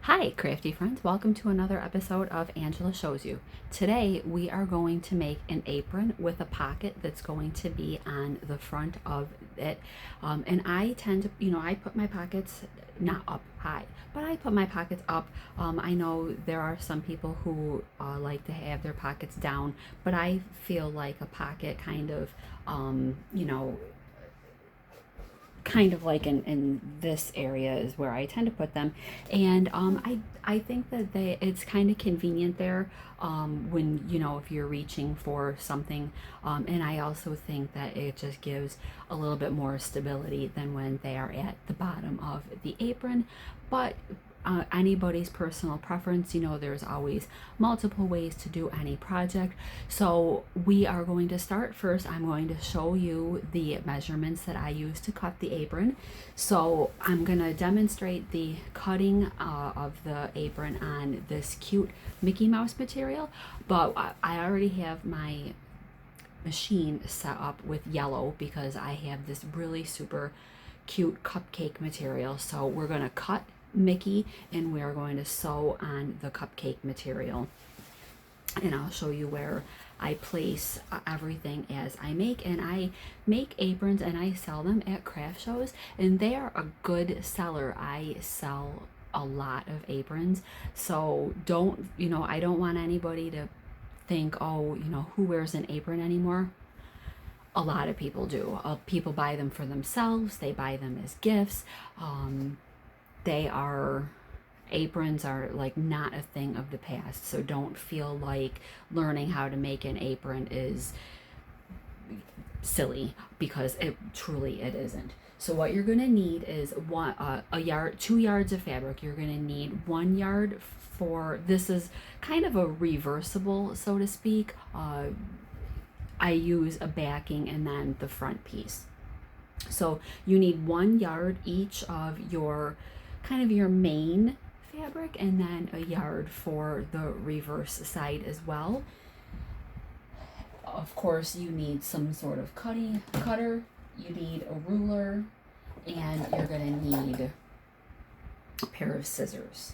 Hi, crafty friends. Welcome to another episode of Angela Shows You. Today, we are going to make an apron with a pocket that's going to be on the front of it. And I tend to, I put my pockets not up high, but I put my pockets up. I know there are some people who like to have their pockets down, but I feel like a pocket um, you know, kind of like in this area is where I tend to put them, and I think that it's kind of convenient there when if you're reaching for something, and I also think that it just gives a little bit more stability than when they are at the bottom of the apron, but anybody's personal preference. There's always multiple ways to do any project. So we are going to start first. I'm going to show you the measurements that I use to cut the apron. So I'm going to demonstrate the cutting of the apron on this cute Mickey Mouse material, but I already have my machine set up with yellow because I have this really super cute cupcake material. So we're going to cut Mickey and we are going to sew on the cupcake material, and I'll show you where I place everything as I make. And I make aprons and I sell them at craft shows, and they are a good seller. I sell a lot of aprons, so I don't want anybody to think, oh, who wears an apron anymore. A lot of people do. People buy them for themselves, they buy them as gifts. Aprons are like not a thing of the past, so don't feel like learning how to make an apron is silly, because it isn't. So what you're going to need is a yard, 2 yards of fabric. You're going to need 1 yard for, this is kind of a reversible, so to speak. I use a backing and then the front piece. So you need 1 yard each of your main fabric, and then a yard for the reverse side as well. Of course, you need some sort of cutter, you need a ruler, and you're going to need a pair of scissors.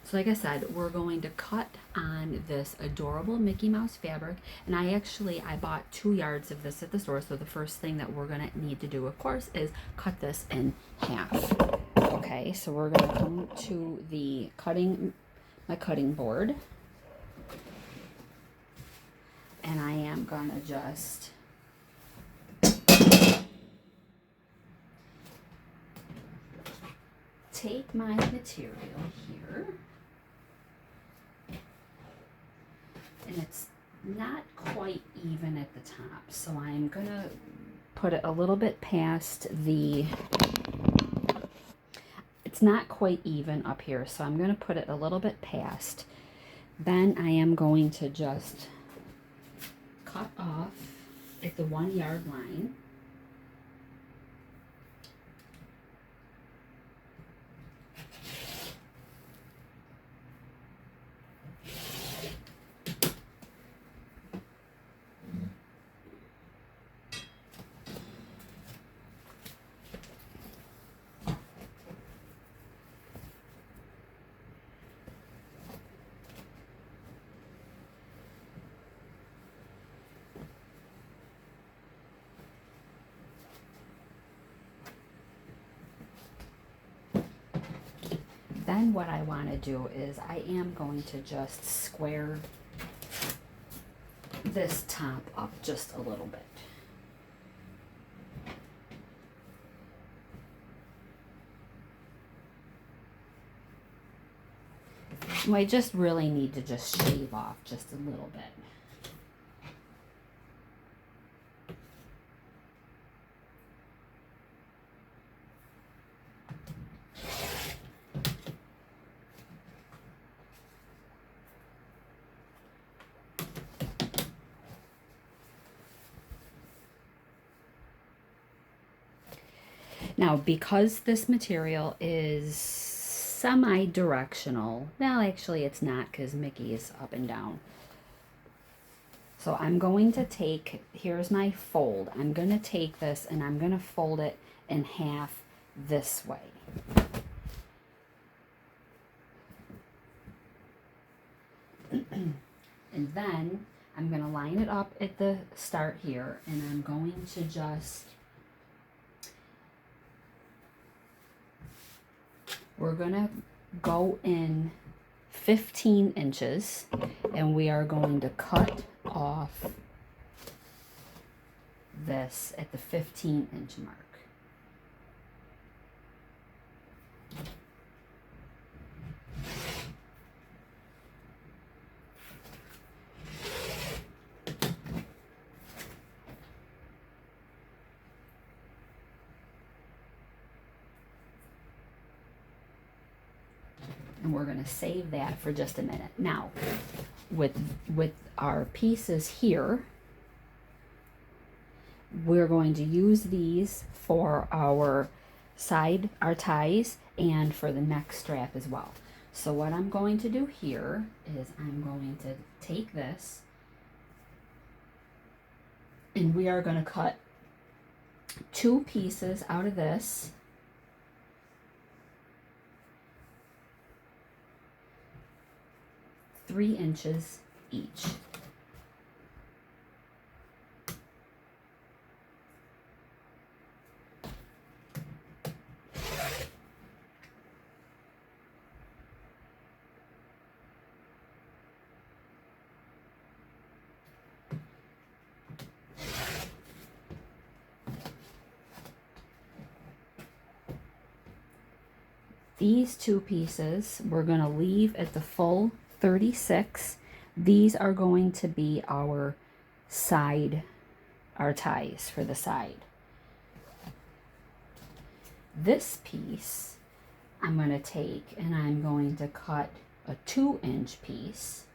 So like I said, we're going to cut on this adorable Mickey Mouse fabric, and I bought 2 yards of this at the store. So the first thing that we're going to need to do, of course, is cut this in half. Okay, so we're going to come to my cutting board, and I am going to just take my material here. And it's not quite even at the top, so I'm gonna put it a little bit past it's not quite even up here, so I'm gonna put it a little bit past. Then I am going to just cut off at the 1 yard line. Then what I want to do is I am going to just square this top up just a little bit. I just really need to just shave off just a little bit. Now, because this material is semi-directional, well, actually it's not, because Mickey is up and down. So I'm going to here's my fold. I'm going to take this and I'm going to fold it in half this way. And then I'm going to line it up at the start here, and I'm going to just, we're going to go in 15 inches, and we are going to cut off this at the 15-inch mark. And we're going to save that for just a minute. Now, with our pieces here, we're going to use these for our ties and for the neck strap as well. So what I'm going to do here is I'm going to take this, and we are going to cut 2 pieces out of this. Three inches each. These 2 pieces we're going to leave at the full 36. These are going to be our ties for the side. This piece I'm going to take and I'm going to cut a 2-inch piece.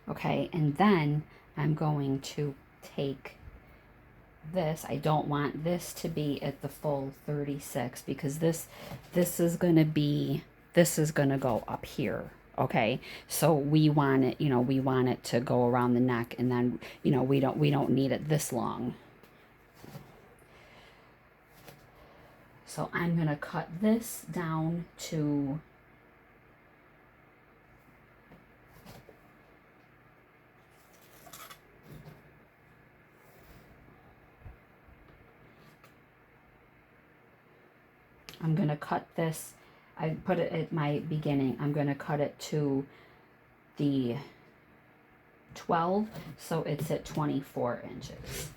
Okay, and then I'm going to take this. I don't want this to be at the full 36 because this is going to go up here. Okay, so we want it, we want it to go around the neck, and then, we don't need it this long. So I'm going to cut this down to I'm going to cut this, I put it at my beginning, I'm going to cut it to the 12, so it's at 24 inches.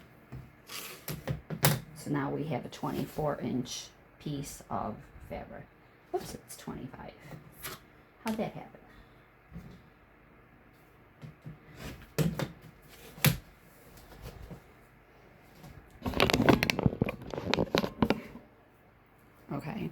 So now we have a 24-inch piece of fabric. Whoops, it's 25. How'd that happen? Okay.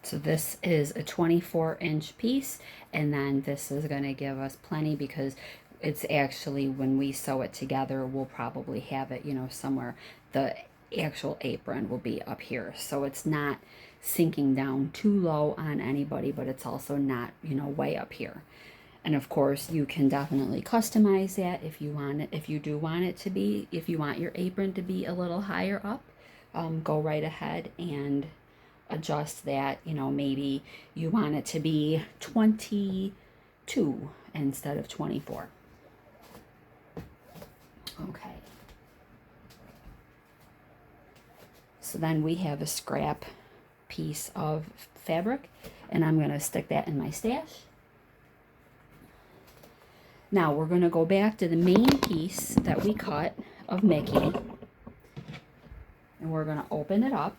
So this is a 24-inch piece, and then this is going to give us plenty because it's actually, when we sew it together, we'll probably have it, somewhere. The actual apron will be up here. So it's not sinking down too low on anybody, but it's also not, way up here. And of course, you can definitely customize that if you want it. If you do want it to be, if you want your apron to be a little higher up, go right ahead and adjust that. Maybe you want it to be 22 instead of 24. Okay. So then we have a scrap piece of fabric, and I'm going to stick that in my stash. Now we're going to go back to the main piece that we cut of Mickey, and we're going to open it up.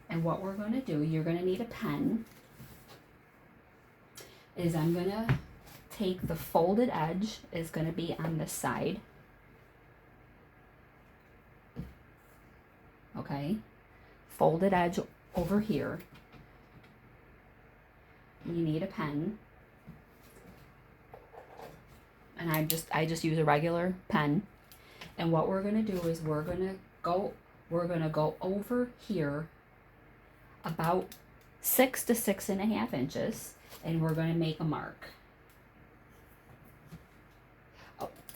And what we're going to do, you're going to need a pen, is I'm going to take the folded edge is going to be on this side. Okay, folded edge over here. You need a pen. And I just use a regular pen. And what we're going to do is we're going to go over here about 6 to 6.5 inches, and we're going to make a mark.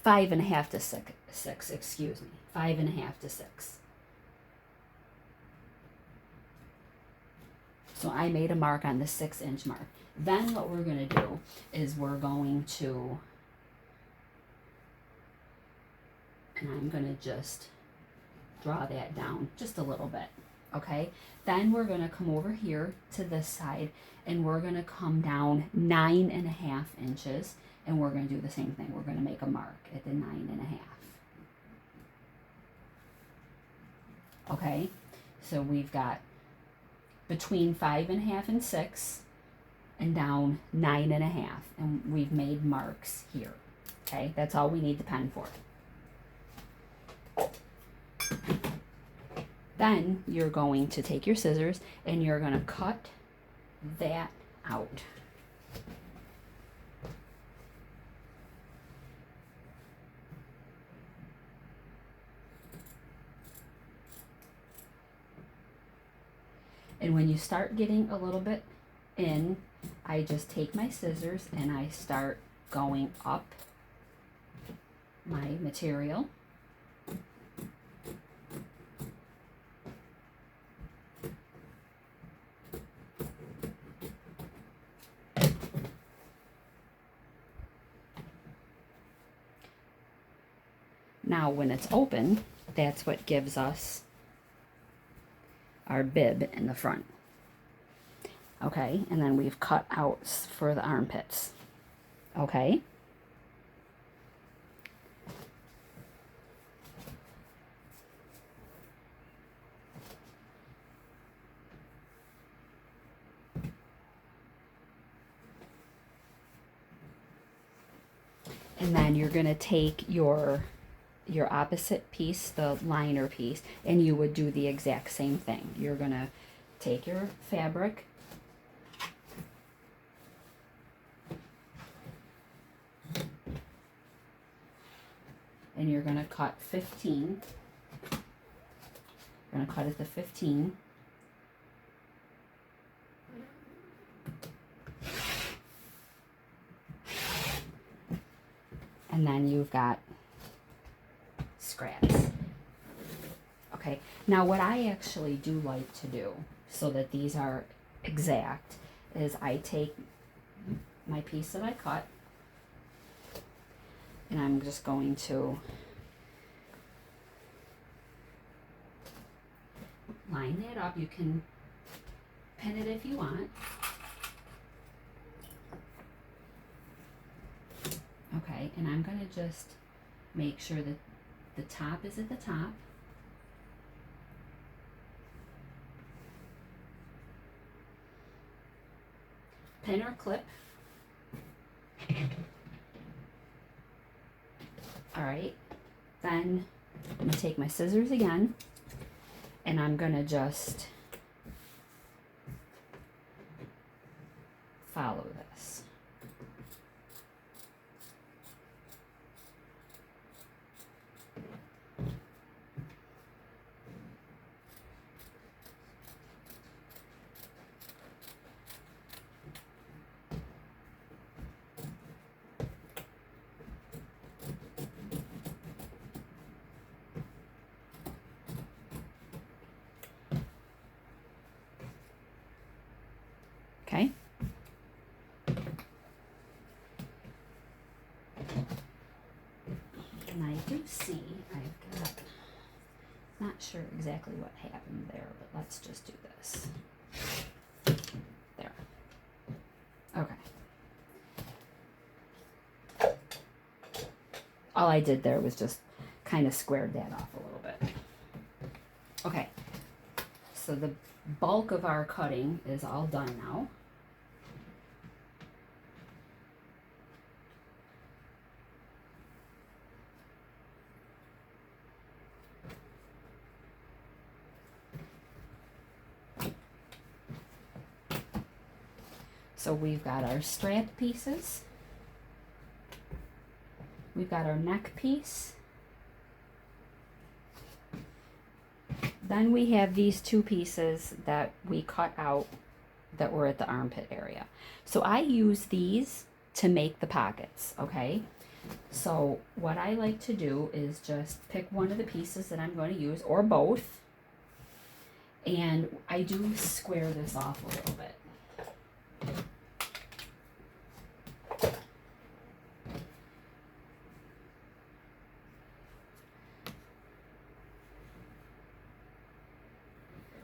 5.5 to 6, excuse me. 5.5 to 6. So I made a mark on the 6-inch mark. Then what we're going to do is we're going to, and I'm going to just draw that down just a little bit, okay? Then we're going to come over here to this side, and we're going to come down 9.5 inches, and we're going to do the same thing. We're going to make a mark at the 9.5. Okay, so we've got between 5.5 and 6, and down 9.5, and we've made marks here. Okay, that's all we need the pen for. Then you're going to take your scissors and you're going to cut that out. And when you start getting a little bit in, I just take my scissors and I start going up my material. Now when it's open, that's what gives us our bib in the front. Okay, and then we've cut out for the armpits. Okay. And then you're going to take your opposite piece, the liner piece, and you would do the exact same thing. You're going to take your fabric, and you're going to cut 15. You're going to cut it to 15. And then you've got scraps. Okay, now what I actually do like to do so that these are exact is I take my piece that I cut and I'm just going to line that up. You can pin it if you want. Okay, and I'm going to just make sure that the top is at the top. Pin or clip. All right, then I'm going to take my scissors again, and I'm going to just follow this. Okay. And I do see I've got, not sure exactly what happened there, but let's just do this. There. Okay. All I did there was just kind of squared that off a little bit. Okay. So the bulk of our cutting is all done now. So we've got our strap pieces. We've got our neck piece. Then we have these two pieces that we cut out that were at the armpit area. So I use these to make the pockets, okay? So what I like to do is just pick one of the pieces that I'm going to use, or both, and I do square this off a little bit.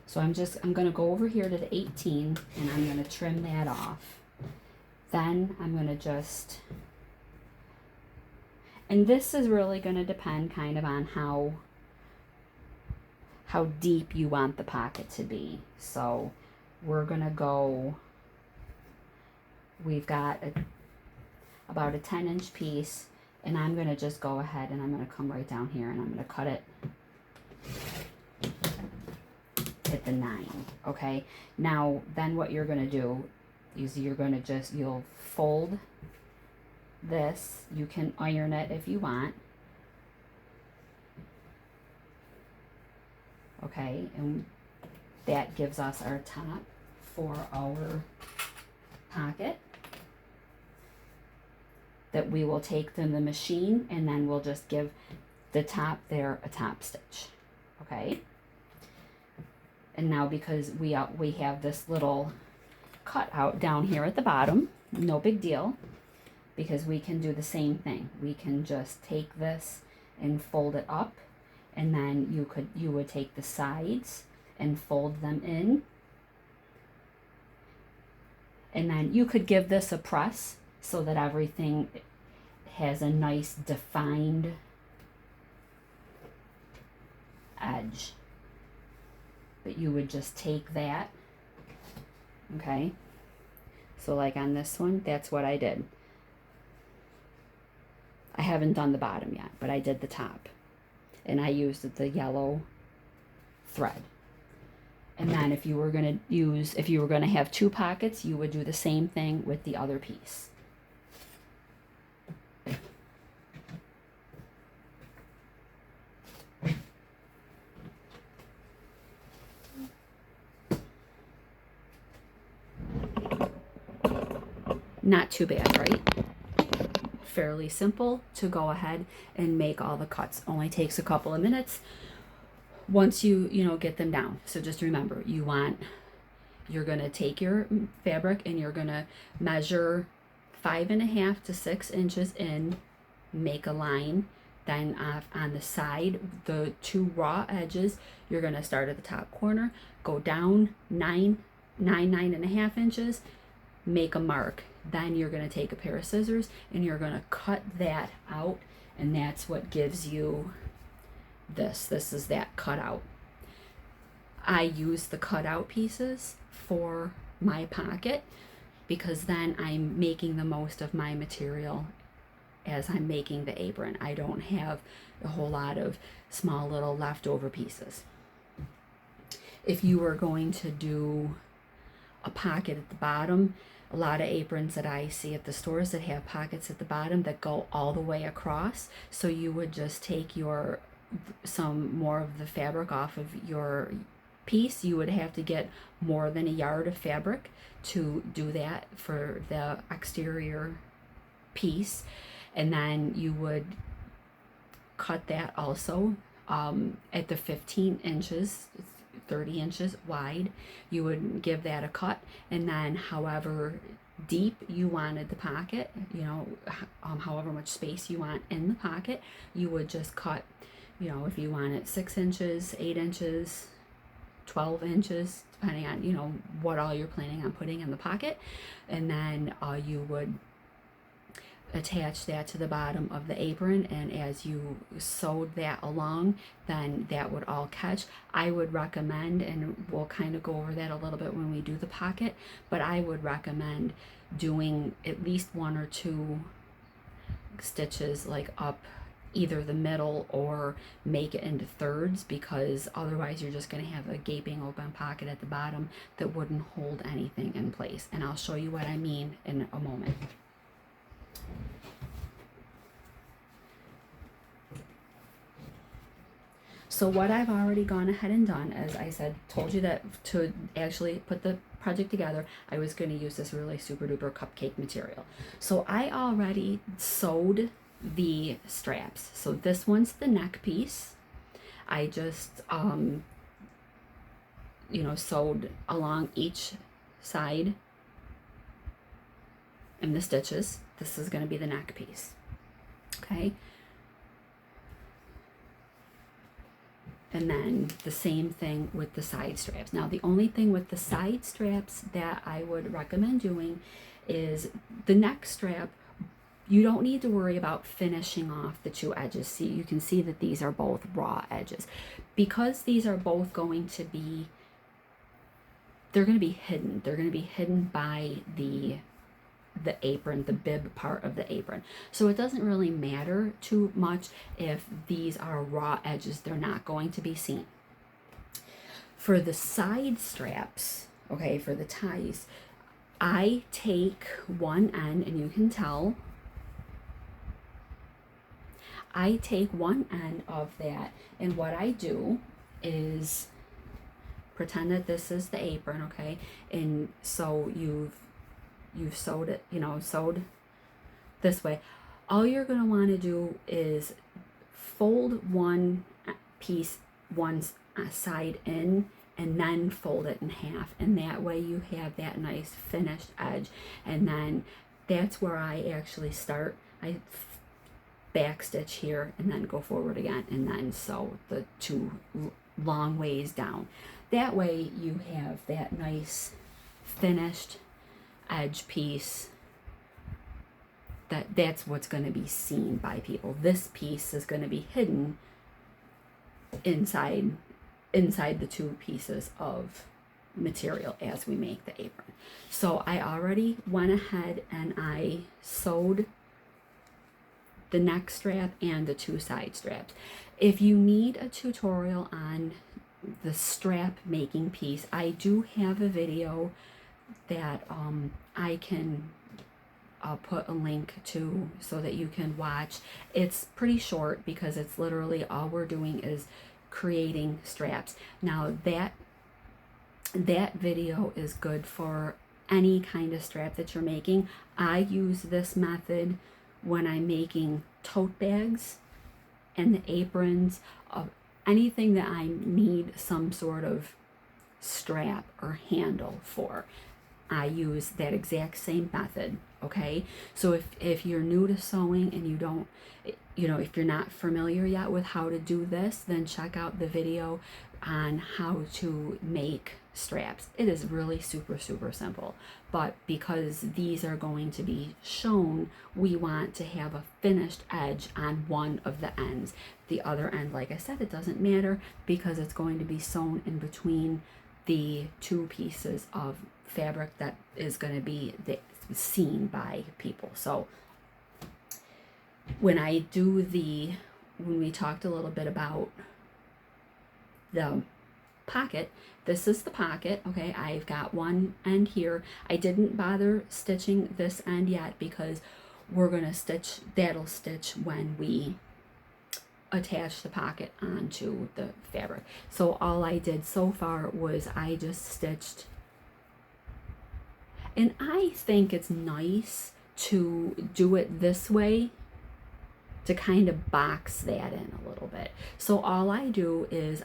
So I'm going to go over here to the 18 and I'm going to trim that off. Then I'm going to just, and this is really going to depend kind of on how deep you want the pocket to be. So we're going to go, we've got about a 10-inch piece, and I'm going to just go ahead and I'm going to come right down here and I'm going to cut it at the 9, okay? Now, then what you're going to do is you're going to just, you'll fold this. You can iron it if you want. Okay, and that gives us our top for our pocket that we will take to the machine, and then we'll just give the top there a top stitch, okay? And now because we have this little cutout down here at the bottom, no big deal, because we can do the same thing. We can just take this and fold it up, and then you would take the sides and fold them in, and then you could give this a press so that everything has a nice defined edge. But you would just take that, okay? So like on this one, that's what I did. I haven't done the bottom yet, but I did the top. And I used the yellow thread. And then if you were going to have two pockets, you would do the same thing with the other piece. Not too bad, right? Fairly simple to go ahead and make all the cuts. Only takes a couple of minutes once you get them down. So just remember, you're going to take your fabric and you're going to measure 5.5 to 6 inches in, make a line. Then on the side, the two raw edges, you're going to start at the top corner, go down 9.5 inches, make a mark. Then you're going to take a pair of scissors and you're going to cut that out, and that's what gives you this. This is that cutout. I use the cutout pieces for my pocket because then I'm making the most of my material as I'm making the apron. I don't have a whole lot of small little leftover pieces. If you were going to do a pocket at the bottom, a lot of aprons that I see at the stores that have pockets at the bottom that go all the way across. So you would just take some more of the fabric off of your piece. You would have to get more than a yard of fabric to do that for the exterior piece. And then you would cut that also at the 15 inches, 30 inches wide. You would give that a cut, and then however deep you wanted the pocket, however much space you want in the pocket, you would just cut, if you want it 6 inches, 8 inches, 12 inches, depending on, what all you're planning on putting in the pocket. And then you would attach that to the bottom of the apron, and as you sewed that along, then that would all catch. I would recommend, and we'll kind of go over that a little bit when we do the pocket, but I would recommend doing at least 1 or 2 stitches like up either the middle or make it into thirds, because otherwise you're just going to have a gaping open pocket at the bottom that wouldn't hold anything in place. And I'll show you what I mean in a moment. So what I've already gone ahead and done, as I said, told you that to actually put the project together, I was going to use this really super duper cupcake material. So I already sewed the straps. So this one's the neck piece. I just, sewed along each side in the stitches. This is going to be the neck piece. Okay. And then the same thing with the side straps. Now, the only thing with the side straps that I would recommend doing is the neck strap. You don't need to worry about finishing off the two edges. See, you can see that these are both raw edges. Because these are both going to be, they're going to be hidden. They're going to be hidden by the apron, the bib part of the apron. So it doesn't really matter too much if these are raw edges. They're not going to be seen. For the side straps, okay, for the ties, I take one end, and you can tell, I take one end of that, and what I do is pretend that this is the apron, okay, and so you've sewed it, sewed this way. All you're going to want to do is fold one piece, one side in, and then fold it in half. And that way you have that nice finished edge. And then that's where I actually start. I back stitch here and then go forward again and then sew the two long ways down. That way you have that nice finished edge piece. That's what's going to be seen by people. This piece is going to be hidden inside the two pieces of material as we make the apron. So I already went ahead and I sewed the neck strap and the two side straps. If you need a tutorial on the strap making piece, I do have a video that I'll put a link to so that you can watch. It's pretty short because it's literally all we're doing is creating straps. Now that video is good for any kind of strap that you're making. I use this method when I'm making tote bags and the aprons of anything that I need some sort of strap or handle for. I use that exact same method, okay? So if you're new to sewing and you don't, if you're not familiar yet with how to do this, then check out the video on how to make straps. It is really super, super simple. But because these are going to be shown, we want to have a finished edge on one of the ends. The other end, like I said, it doesn't matter because it's going to be sewn in between the two pieces of fabric that is going to be seen by people. So when we talked a little bit about the pocket, this is the pocket, okay? I've got one end here. I didn't bother stitching this end yet because we're going to stitch, that'll stitch when we attach the pocket onto the fabric. So all I did so far was I just stitched, and I think it's nice to do it this way to kind of box that in a little bit. So all I do is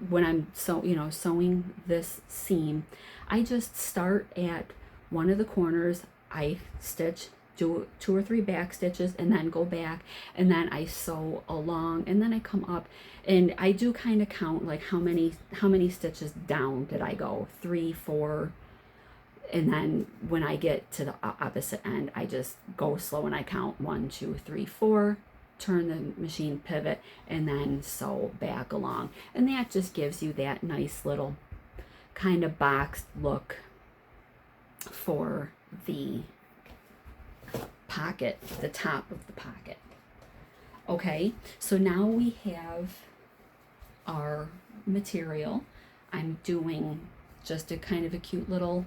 when I'm sewing this seam, I just start at one of the corners, I stitch, do 2 or 3 back stitches, and then go back, and then I sew along, and then I come up, and I do kind of count like how many stitches down did I go, 3, 4, and then when I get to the opposite end, I just go slow and I count 1, 2, 3, 4, turn the machine, pivot, and then sew back along. And that just gives you that nice little kind of boxed look for the pocket, the top of the pocket. Okay, so now we have our material. I'm doing just a kind of a cute little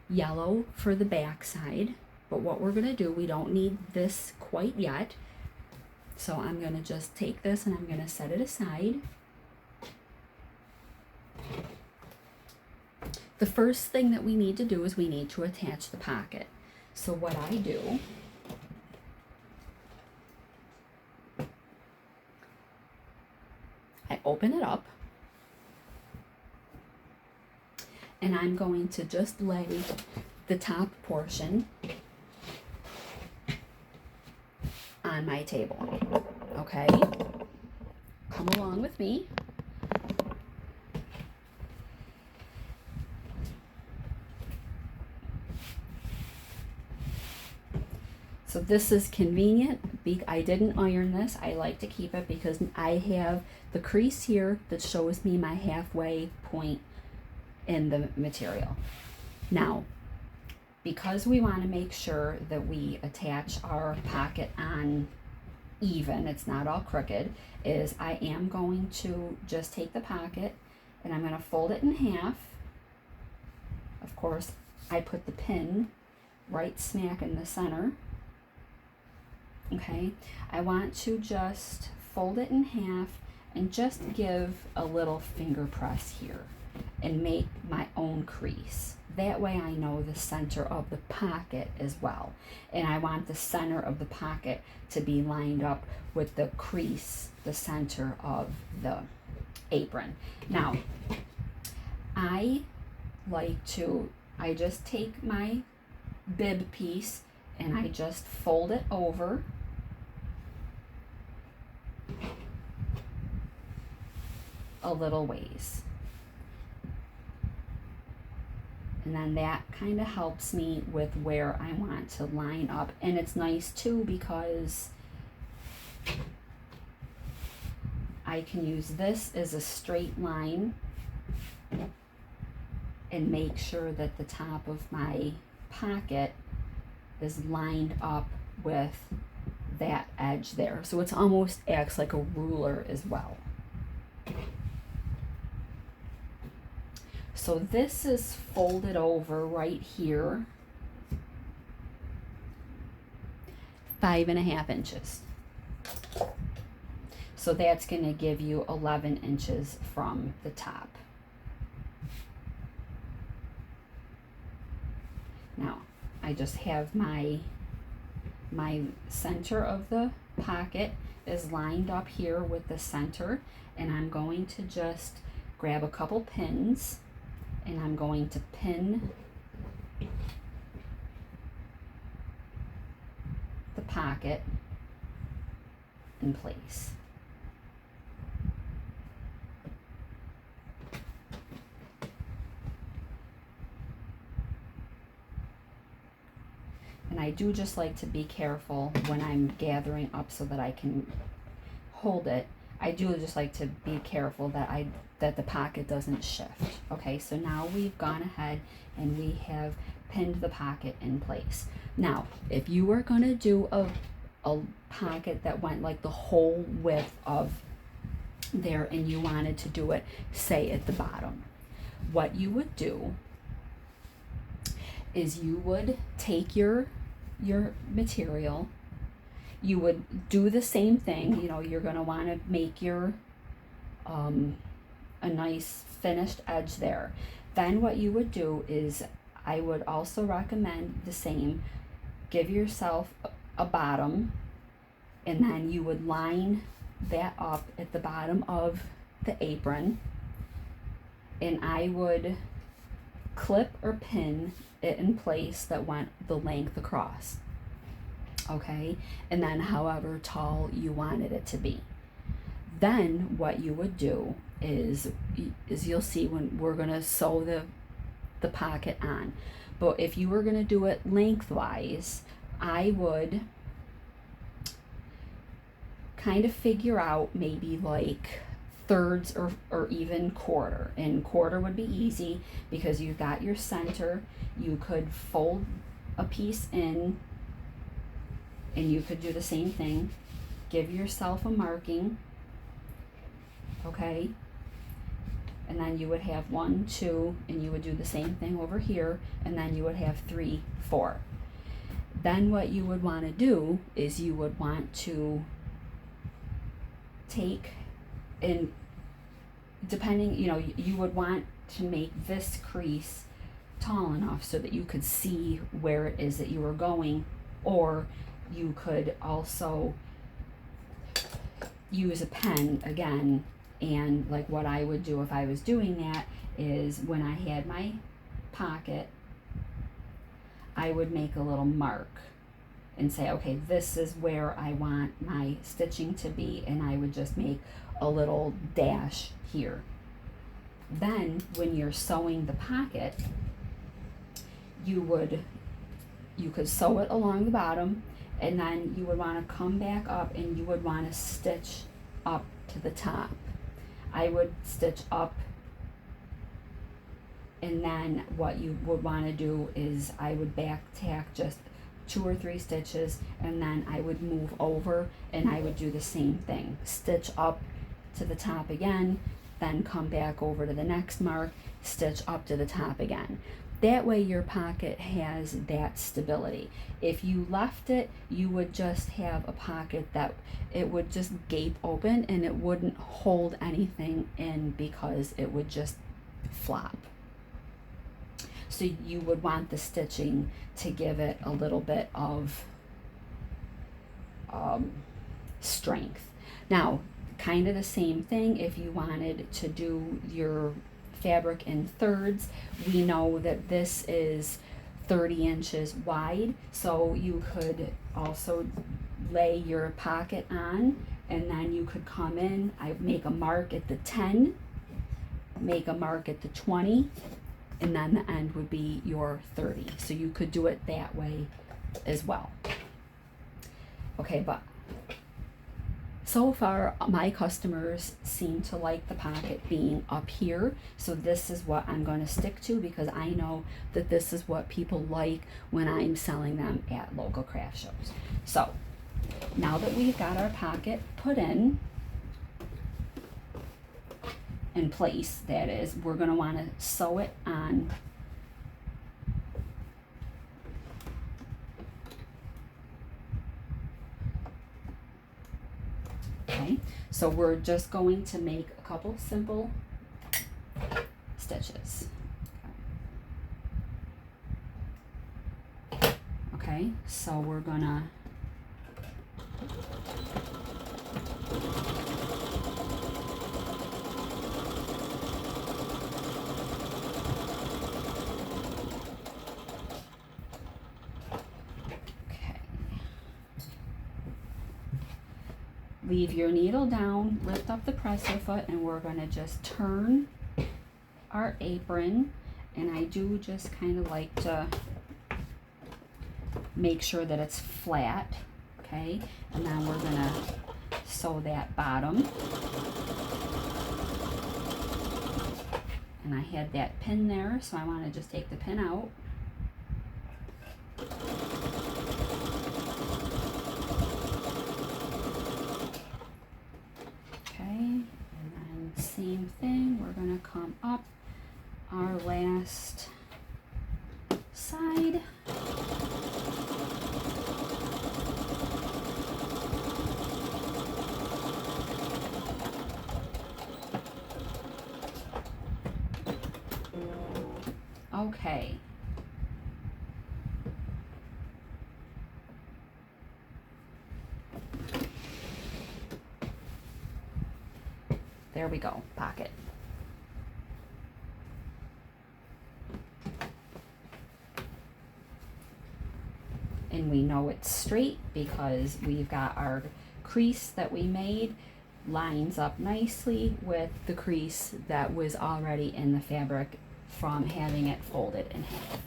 yellow for the back side, but what we're gonna do, we don't need this quite yet. So I'm gonna just take this and I'm gonna set it aside. The first thing that we need to do is we need to attach the pocket. So what I do, I open it up and I'm going to just lay the top portion on my table. Okay, come along with me. So this is convenient. I didn't iron this. I like to keep it because I have the crease here that shows me my halfway point in the material. Now, because we want to make sure that we attach our pocket on even, it's not all crooked, is I am going to just take the pocket and I'm going to fold it in half. Of course, I put the pin right smack in the center. Okay, I want to just fold it in half and just give a little finger press here and make my own crease. That way I know the center of the pocket as well. And I want the center of the pocket to be lined up with the crease, the center of the apron. Now, I just take my bib piece and I just fold it over. A little ways. And then that kind of helps me with where I want to line up. And it's nice too because I can use this as a straight line and make sure that the top of my pocket is lined up with that edge there. So it's almost acts like a ruler as well. So this is folded over right here, 5.5 inches. So that's going to give you 11 inches from the top. Now, I just have my center of the pocket is lined up here with the center, and I'm going to just grab a couple pins and I'm going to pin the pocket in place. And I do just like to be careful when I'm gathering up so that I can hold it. I do just like to be careful that the pocket doesn't shift. Okay, so now we've gone ahead and we have pinned the pocket in place. Now, if you were going to do a pocket that went like the whole width of there and you wanted to do it, say at the bottom, what you would do is you would take your material. You would do the same thing. You know, you're going to want to make your a nice finished edge there. Then what you would do is, I would also recommend the same. Give yourself a bottom, and then you would line that up at the bottom of the apron, and I would clip or pin it in place that went the length across. Okay, and then however tall you wanted it to be. Then what you would do is you'll see when we're gonna sew the pocket on. But if you were gonna do it lengthwise, I would kind of figure out maybe like thirds or even quarter. And quarter would be easy because you've got your center. You could fold a piece in and you could do the same thing give yourself a marking, okay? And then you would have 1, 2, and you would do the same thing over here, and then you would have 3, 4. Then what you would want to do is you would want to take, and depending, you know, you would want to make this crease tall enough so that you could see where it is that you were going, or you could also use a pen again. And like what I would do if I was doing that is when I had my pocket, I would make a little mark and say, okay, this is where I want my stitching to be, and I would just make a little dash here. Then when you're sewing the pocket, you could sew it along the bottom, and then you would want to come back up and you would want to stitch up to the top. I would stitch up, and then what you would want to do is I would back tack just 2 or 3 stitches, and then I would move over and I would do the same thing. Stitch up to the top again, then come back over to the next mark, stitch up to the top again. That way your pocket has that stability. If you left it, you would just have a pocket that it would just gape open and it wouldn't hold anything in because it would just flop. So you would want the stitching to give it a little bit of strength. Now, kind of the same thing if you wanted to do your fabric in thirds. We know that this is 30 inches wide, so you could also lay your pocket on, and then you could come in, I make a mark at the 10, make a mark at the 20, and then the end would be your 30. So you could do it that way as well. Okay, but so far, my customers seem to like the pocket being up here, so this is what I'm going to stick to because I know that this is what people like when I'm selling them at local craft shows. So, now that we've got our pocket put in place, that is, we're going to want to sew it on. Okay, so we're just going to make a couple simple stitches. Okay, so we're gonna leave your needle down, lift up the presser foot, and we're going to just turn our apron. And I do just kind of like to make sure that it's flat, okay? And then we're going to sew that bottom. And I had that pin there, so I want to just take the pin out. Same thing, we're going to come up our last side. Okay. There we go, pocket. And we know it's straight because we've got our crease that we made lines up nicely with the crease that was already in the fabric from having it folded in half.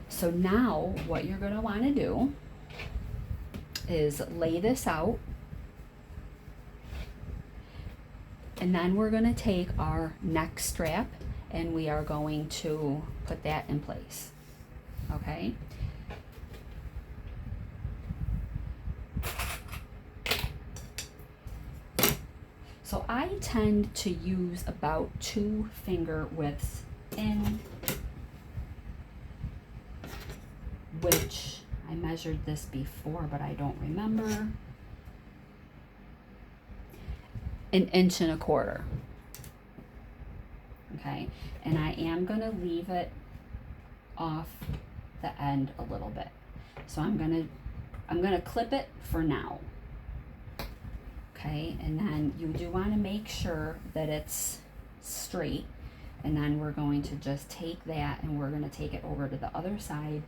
So now what you're going to want to do is lay this out. And then we're going to take our neck strap and we are going to put that in place. Okay? So I tend to use about 2 finger widths in, which I measured this before, but I don't remember. 1.25 inches. Okay, and I am gonna leave it off the end a little bit. So I'm gonna clip it for now. Okay, and then you do want to make sure that it's straight, and then we're going to just take that and we're going to take it over to the other side,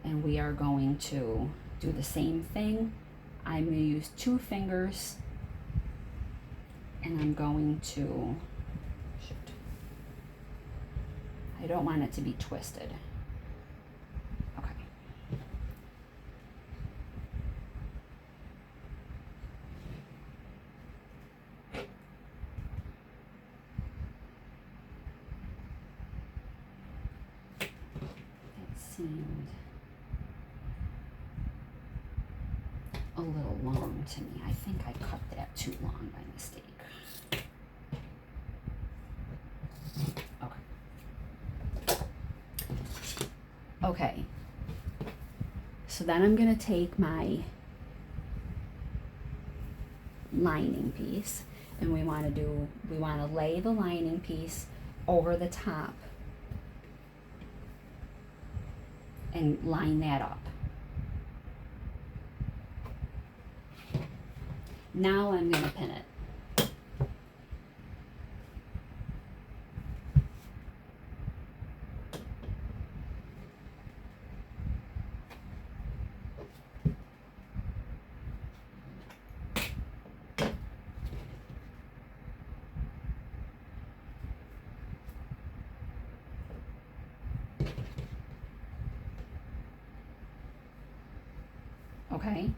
and we are going to do the same thing. I'm going to use 2 fingers, and I'm going to, shoot, I don't want it to be twisted. Okay. Seemed a little long to me. I think I cut that too long by mistake. Okay. Okay. So then I'm going to take my lining piece, and we want to lay the lining piece over the top and line that up. Now I'm going to pin it. Okay.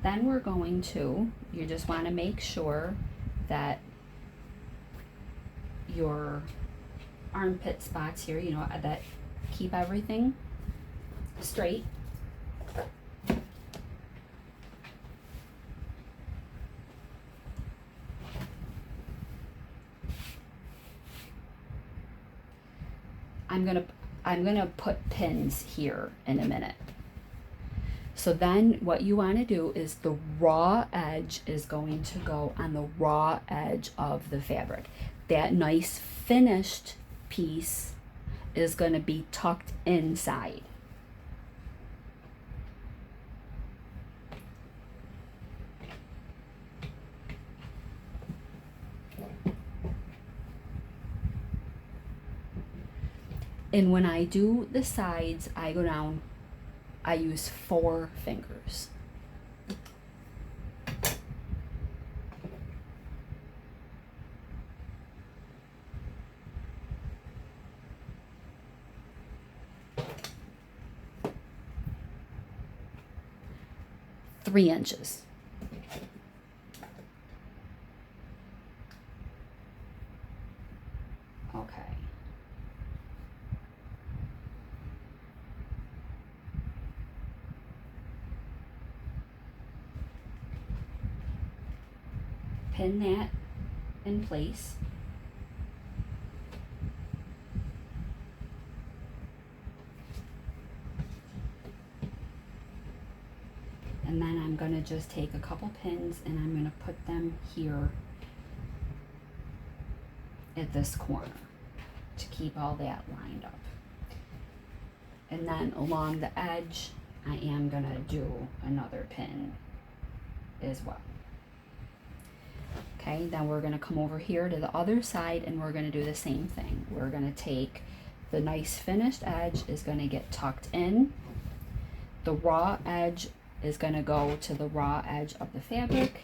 Then we're going to, you just want to make sure that your armpit spots here, you know, that keep everything straight. I'm gonna put pins here in a minute. So then what you want to do is the raw edge is going to go on the raw edge of the fabric. That nice finished piece is going to be tucked inside. And when I do the sides, I go down, I use 4 fingers. Three inches. Okay. Pin that in place. And then I'm going to just take a couple pins and I'm going to put them here at this corner to keep all that lined up. And then along the edge, I am going to do another pin as well. Okay, then we're going to come over here to the other side and we're going to do the same thing. We're going to take the nice finished edge is going to get tucked in. The raw edge is going to go to the raw edge of the fabric.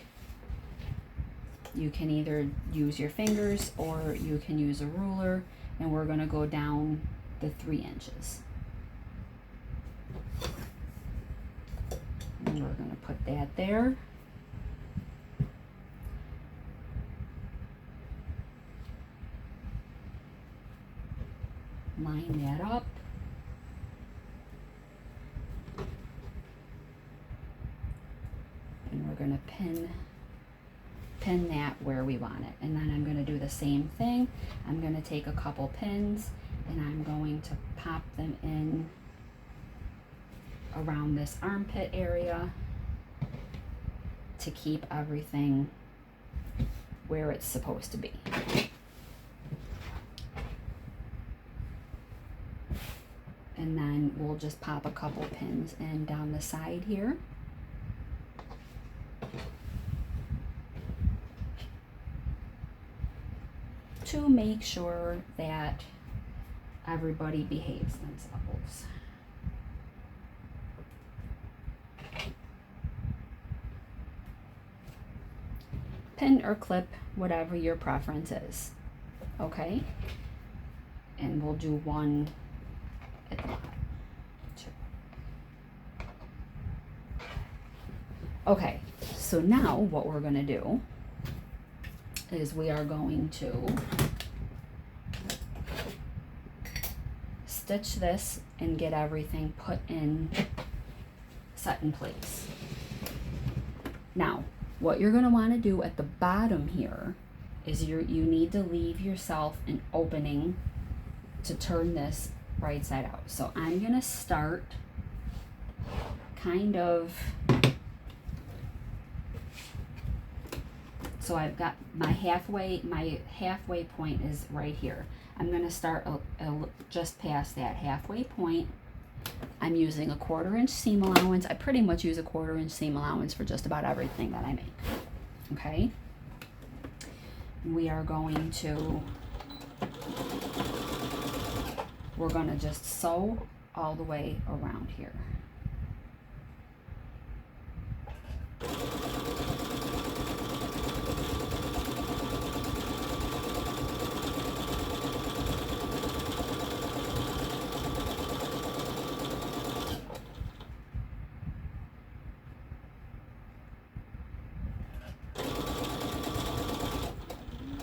You can either use your fingers or you can use a ruler, and we're going to go down the 3 inches. And we're going to put that there. Line that up. pin that where we want it. And then I'm going to do the same thing. I'm going to take a couple pins and I'm going to pop them in around this armpit area to keep everything where it's supposed to be. And then we'll just pop a couple pins in down the side here. To make sure that everybody behaves themselves. Pin or clip, whatever your preference is. Okay? And we'll do one at the bottom. Two. Okay, so now what we're going to do is we are going to stitch this and get everything put in, set in place. Now, what you're going to want to do at the bottom here is you need to leave yourself an opening to turn this right side out. So I'm going to start kind of, so I've got my halfway point is right here. I'm going to start just past that halfway point. I'm using a 1/4 inch seam allowance. I pretty much use a 1/4 inch seam allowance for just about everything that I make. Okay? We're going to just sew all the way around here.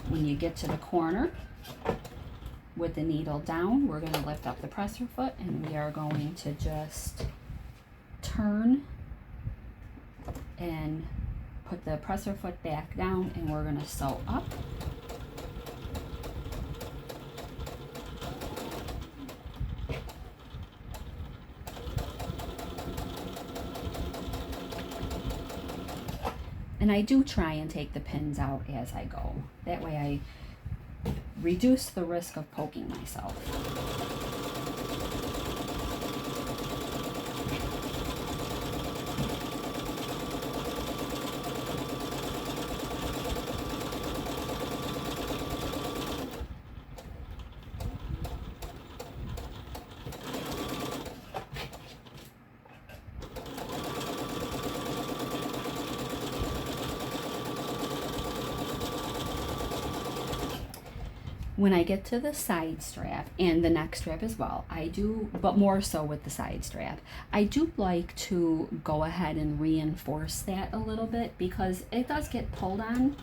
When you get to the corner with the needle down, we're going to lift up the presser foot and we are going to just turn and put the presser foot back down and we're going to sew up. And I do try and take the pins out as I go. That way I reduce the risk of poking myself. When I get to the side strap and the neck strap as well, I do, but more so with the side strap, I do like to go ahead and reinforce that a little bit because it does get pulled on.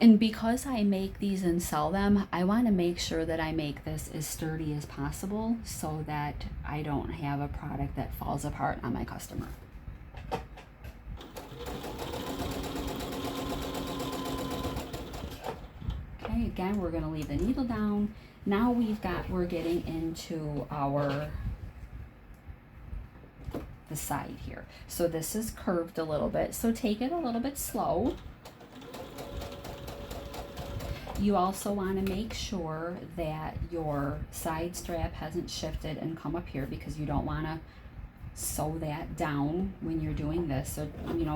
And because I make these and sell them, I want to make sure that I make this as sturdy as possible so that I don't have a product that falls apart on my customer. Okay, again, we're going to leave the needle down. Now we're getting into the side here. So this is curved a little bit, so take it a little bit slow. You also want to make sure that your side strap hasn't shifted and come up here because you don't want to sew that down when you're doing this. So,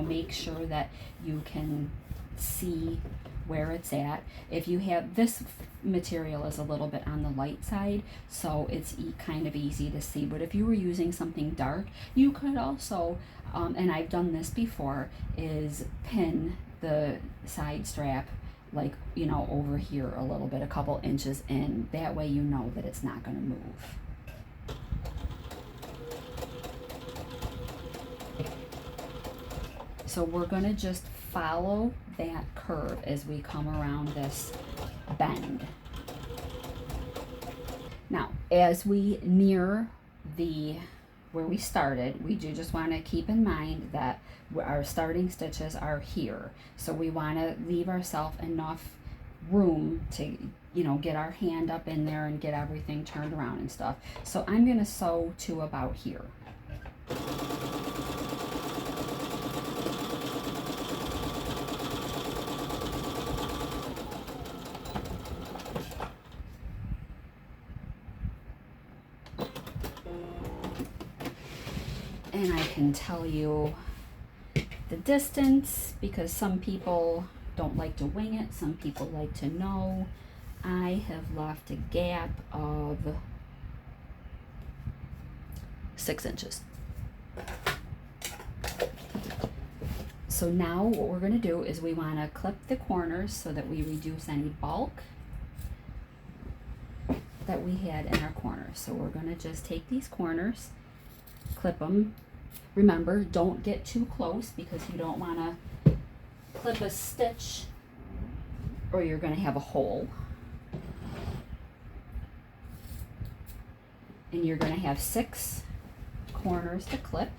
make sure that you can see where it's at. If you have this material is a little bit on the light side, so it's kind of easy to see. But if you were using something dark, you could also, and I've done this before, is pin the side strap like, over here a little bit, a couple inches in. That way you know that it's not going to move. So we're going to just follow that curve as we come around this bend. Now, as we near the where we started, we do just want to keep in mind that our starting stitches are here. So we want to leave ourselves enough room to, you know, get our hand up in there and get everything turned around and stuff. So I'm going to sew to about here. And I can tell you the distance because some people don't like to wing it, some people like to know. I have left a gap of 6 inches. So now what we're going to do is we want to clip the corners so that we reduce any bulk that we had in our corners. So we're going to just take these corners, clip them. Remember, don't get too close because you don't want to clip a stitch or you're going to have a hole. And you're going to have 6 corners to clip.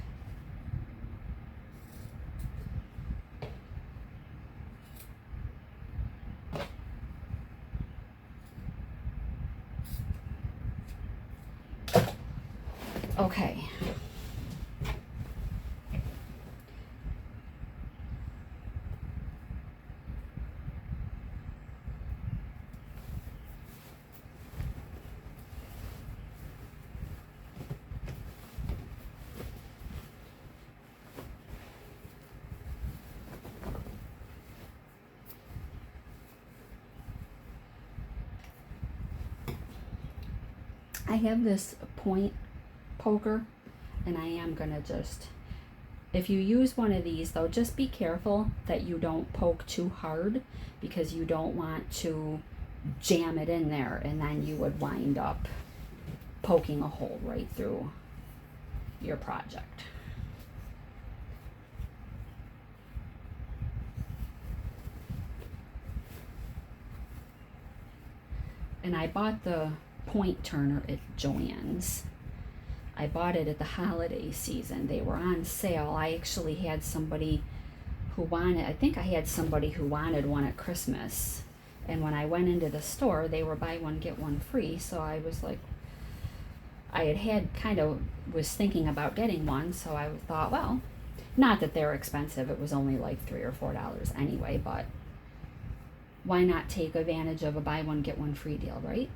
Okay. I have this point poker and I am gonna just, if you use one of these though, just be careful that you don't poke too hard because you don't want to jam it in there and then you would wind up poking a hole right through your project. And I bought the point turner at Joann's. I bought it at the holiday season. They were on sale. I actually had somebody who wanted, I think I had somebody who wanted one at Christmas. And when I went into the store, they were buy one, get one free. So I was like, I had kind of was thinking about getting one. So I thought, well, not that they're expensive. It was only like $3 or $4 anyway, but why not take advantage of a buy one, get one free deal, right?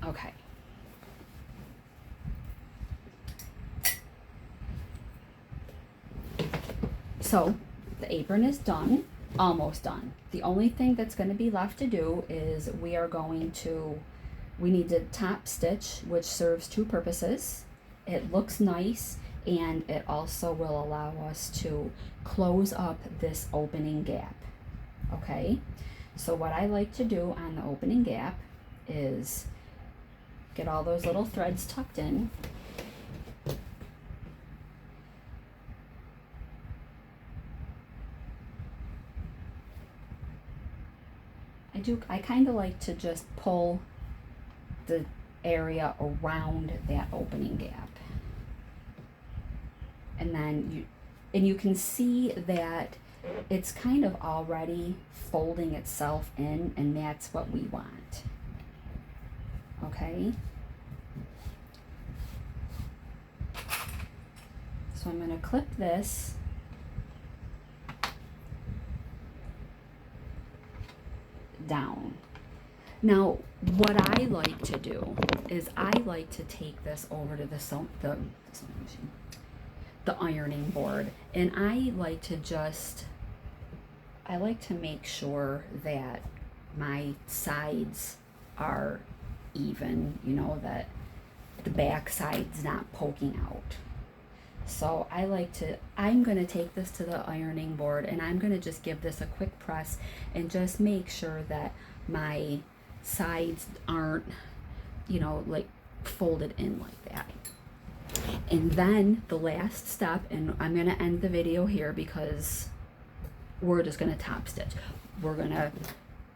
Okay. So the apron is done, almost done. The only thing that's going to be left to do is we need to top stitch, which serves 2 purposes. It looks nice and it also will allow us to close up this opening gap. Okay, so what I like to do on the opening gap is get all those little threads tucked in. I kind of like to just pull the area around that opening gap. And then you can see that it's kind of already folding itself in, and that's what we want. Okay? So I'm going to clip this down. Now, what I like to do is I like to take this over to the ironing board, and I like to make sure that my sides are even, you know, that the back side's not poking out. So I'm going to take this to the ironing board and I'm going to just give this a quick press and just make sure that my sides aren't, you know, like folded in like that. And then the last step, and I'm going to end the video here because we're just going to top stitch. We're going to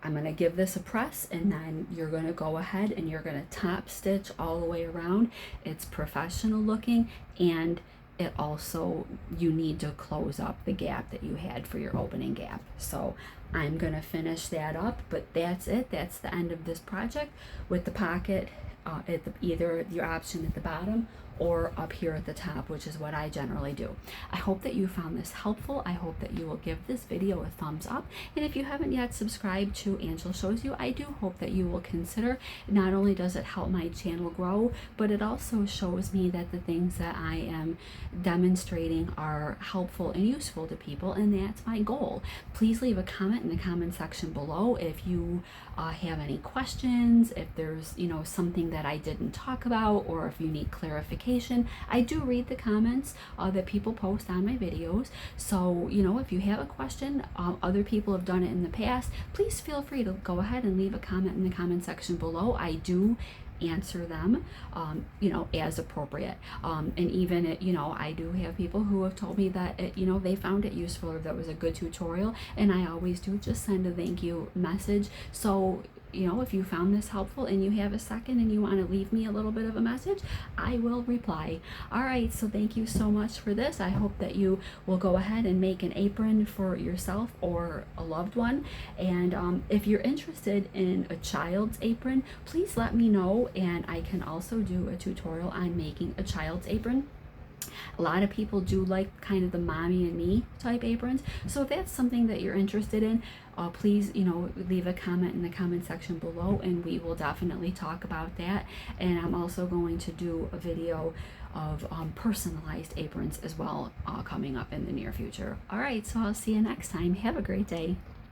I'm going to give this a press, and then you're going to go ahead and you're going to top stitch all the way around. It's professional looking, and it also, you need to close up the gap that you had for your opening gap. So I'm going to finish that up, but that's it. That's the end of this project with the pocket at either your option at the bottom or up here at the top, which is what I generally do. I hope that you found this helpful. I hope that you will give this video a thumbs up. And if you haven't yet subscribed to Angela Shows You, I do hope that you will consider. Not only does it help my channel grow, but it also shows me that the things that I am demonstrating are helpful and useful to people, and that's my goal. Please leave a comment in the comment section below if you have any questions, if there's something that I didn't talk about, or if you need clarification. I do read the comments that people post on my videos, so if you have a question, other people have done it in the past, please feel free to go ahead and leave a comment in the comment section below. I do answer them as appropriate, and even I do have people who have told me that they found it useful or that was a good tutorial, and I always do just send a thank you message. So if you found this helpful and you have a second and you want to leave me a little bit of a message, I will reply. All right, so thank you so much for this. I hope that you will go ahead and make an apron for yourself or a loved one. And if you're interested in a child's apron, please let me know, and I can also do a tutorial on making a child's apron. A lot of people do like kind of the mommy and me type aprons. So if that's something that you're interested in, please, leave a comment in the comment section below, and we will definitely talk about that. And I'm also going to do a video of personalized aprons as well, coming up in the near future. All right, so I'll see you next time. Have a great day.